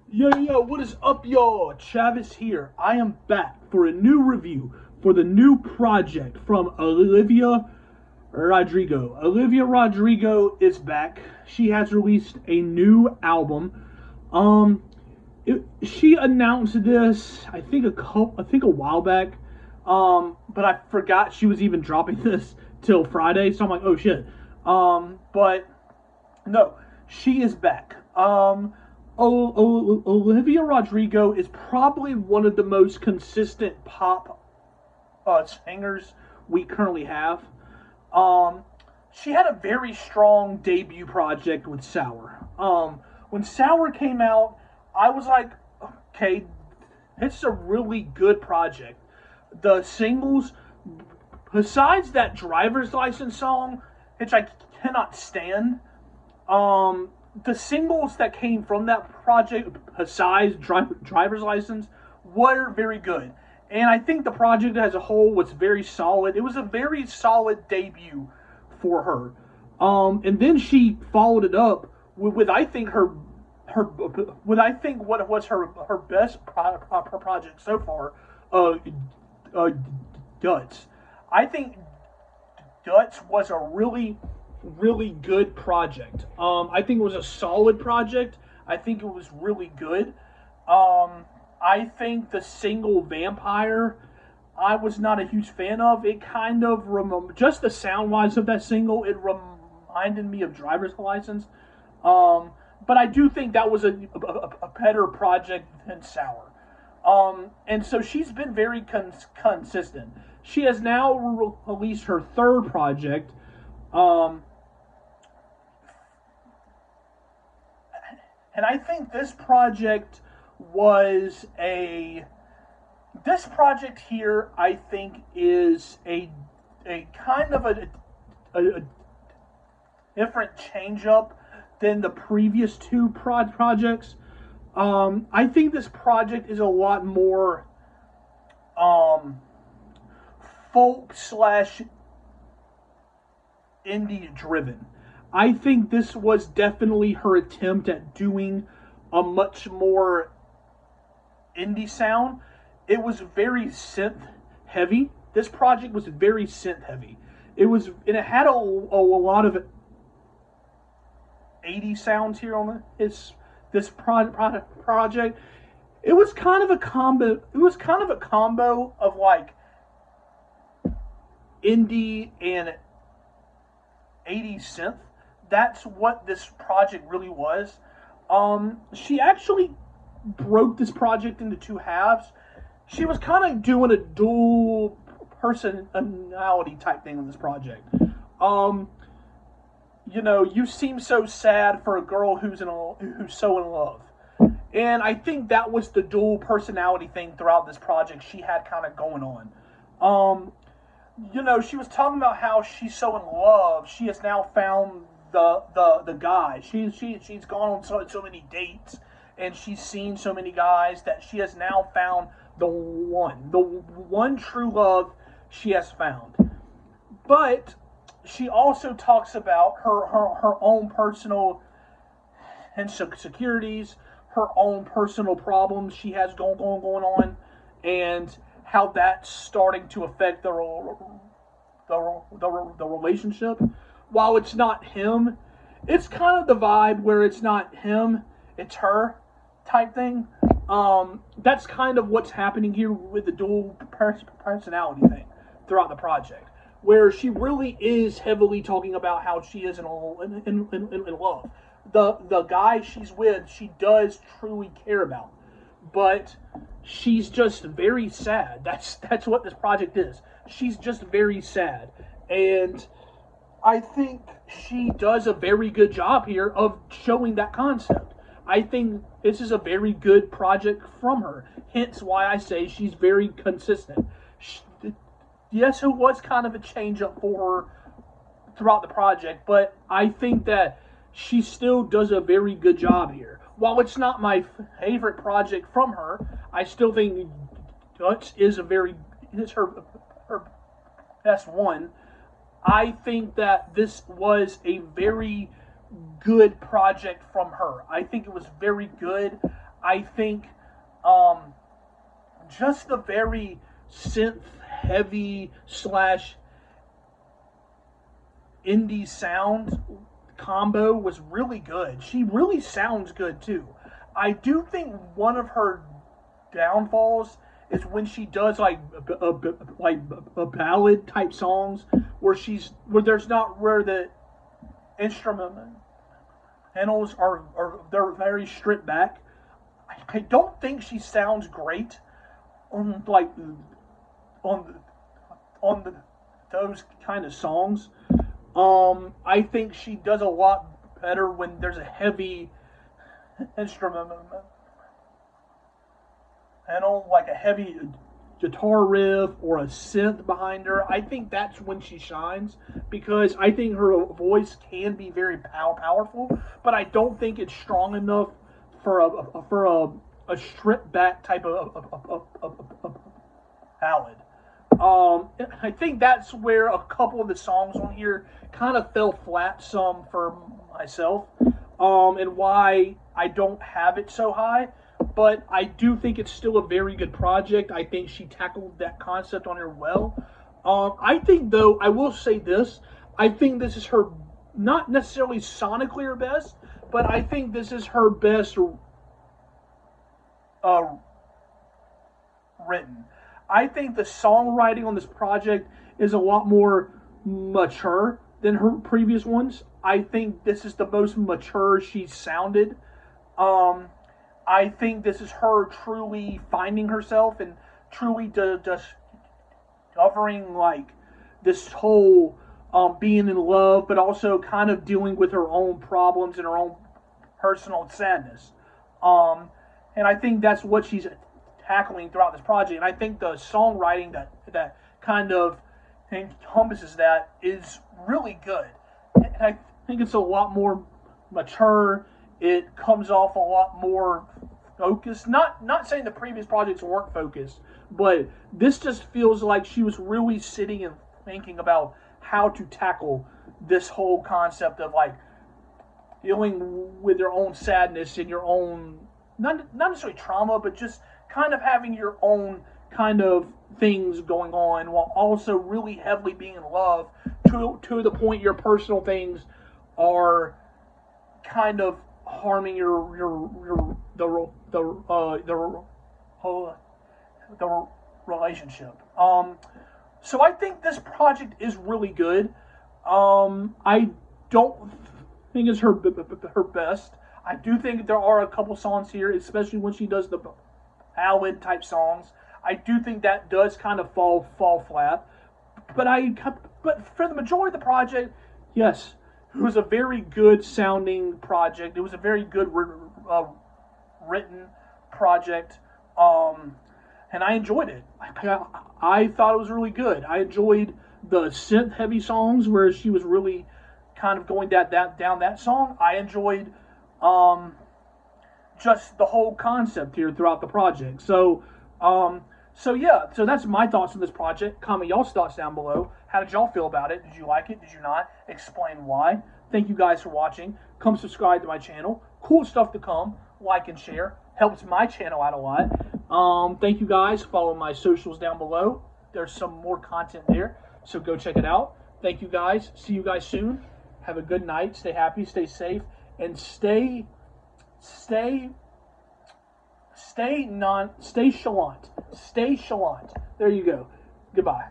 Yo, what is up, y'all? Travis here. I am back for a new review for the new project from Olivia Rodrigo. Olivia Rodrigo is back. She has released a new album. Um, she announced this, I think a while back. But I forgot she was even dropping this till Friday, so I'm like, oh shit. But no, she is back. Olivia Rodrigo is probably one of the most consistent pop singers we currently have. Um, she had a very strong debut project with Sour. When Sour came out, I was like, okay, it's a really good project. The singles, besides that driver's license song, which I cannot stand, um, the singles that came from that project, besides driver's license, were very good. And I think the project as a whole was very solid. It was a very solid debut for her. And then she followed it up with I think her with I think what was her best project so far, uh, uh, Guts. I think Guts was a really good project. I think it was a solid project. I think it was really good. I think the single Vampire, I was not a huge fan of. It kind of just the sound wise of that single, it reminded me of Driver's License. But I do think that was a better project than Sour. And so she's been very consistent. She has now released her third project, um, and I think was a this project here. I think is a kind of a different change up than the previous two projects. I think this project is a lot more um, folk slash indie driven. I think this was definitely her attempt at doing a much more indie sound. It was very synth heavy. This project was very synth heavy. And it had a lot of 80s sounds here on this project. It was kind of a combo. It was kind of a combo of like indie and 80s synth. That's what this project really was. She actually broke this project into two halves. She was kind of doing a dual personality type thing on this project. Um, you seem so sad for a girl who's so in love. And I think that was the dual personality thing throughout this project she had kind of going on. Um, she was talking about how she's so in love. She has now found the guy. She's gone on so many dates, and she's seen so many guys that she has now found the one true love she has found. But she also talks about her own personal insecurities, her own personal problems she has going on, and how that's starting to affect the relationship. While it's not him, it's kind of the vibe where it's not him, it's her type thing. That's kind of what's happening here with the dual personality thing throughout the project, where she really is heavily talking about how she is in love. The guy she's with, she does truly care about, but she's just very sad. That's what this project is. She's just very sad, and I think she does a very good job here of showing that concept. I think this is a very good project from her. Hence why I say she's very consistent. Yes, it was kind of a change up for her throughout the project, but I think that she still does a very good job here. While it's not my favorite project from her, I still think Dutch is her best one. I think that this was a very good project from her. I think it was very good. I think just the very synth heavy slash indie sound combo was really good. She really sounds good too. I do think one of her downfalls is when she does like a ballad type songs where there's not where the instrumentals are they're very stripped back. I don't think she sounds great on like on the, those kind of songs. I think she does a lot better when there's a heavy instrument, like a heavy guitar riff or a synth behind her. I think that's when she shines because I think her voice can be very powerful, but I don't think it's strong enough for a stripped back type of ballad. I think that's where a couple of the songs on here kind of fell flat some for myself, and why I don't have it so high. But I do think it's still a very good project. I think she tackled that concept on her well. I think, though, I will say this. I think this is her, not necessarily sonically her best, but I think this is her best written. I think the songwriting on this project is a lot more mature than her previous ones. I think this is the most mature she's sounded. I think this is her truly finding herself and truly discovering like this whole being in love, but also kind of dealing with her own problems and her own personal sadness. And I think that's what she's tackling throughout this project. And I think the songwriting that kind of encompasses that is really good. And I think it's a lot more mature. It comes off a lot more focused. Not saying the previous projects weren't focused, but this just feels like she was really sitting and thinking about how to tackle this whole concept of like dealing with your own sadness and your own not necessarily trauma, but just kind of having your own kind of things going on while also really heavily being in love to the point your personal things are kind of harming the relationship. So I think this project is really good. I don't think it's her best. I do think there are a couple songs here, especially when she does the ballad type songs. I do think that does kind of fall flat. But for the majority of the project, yes, it was a very good sounding project. It was a very good written project, and I enjoyed it. I thought it was really good. I enjoyed the synth heavy songs where she was really kind of going down that song. I enjoyed just the whole concept here throughout the project. So yeah, so that's my thoughts on this project. Comment y'all's thoughts down below. How did y'all feel about it? Did you like it? Did you not? Explain why. Thank you guys for watching. Come subscribe to my channel. Cool stuff to come. Like and share. Helps my channel out a lot. Thank you guys. Follow my socials down below. There's some more content there, so go check it out. Thank you guys. See you guys soon. Have a good night. Stay happy. Stay safe. And stay chalant. Stay chalant. There you go. Goodbye.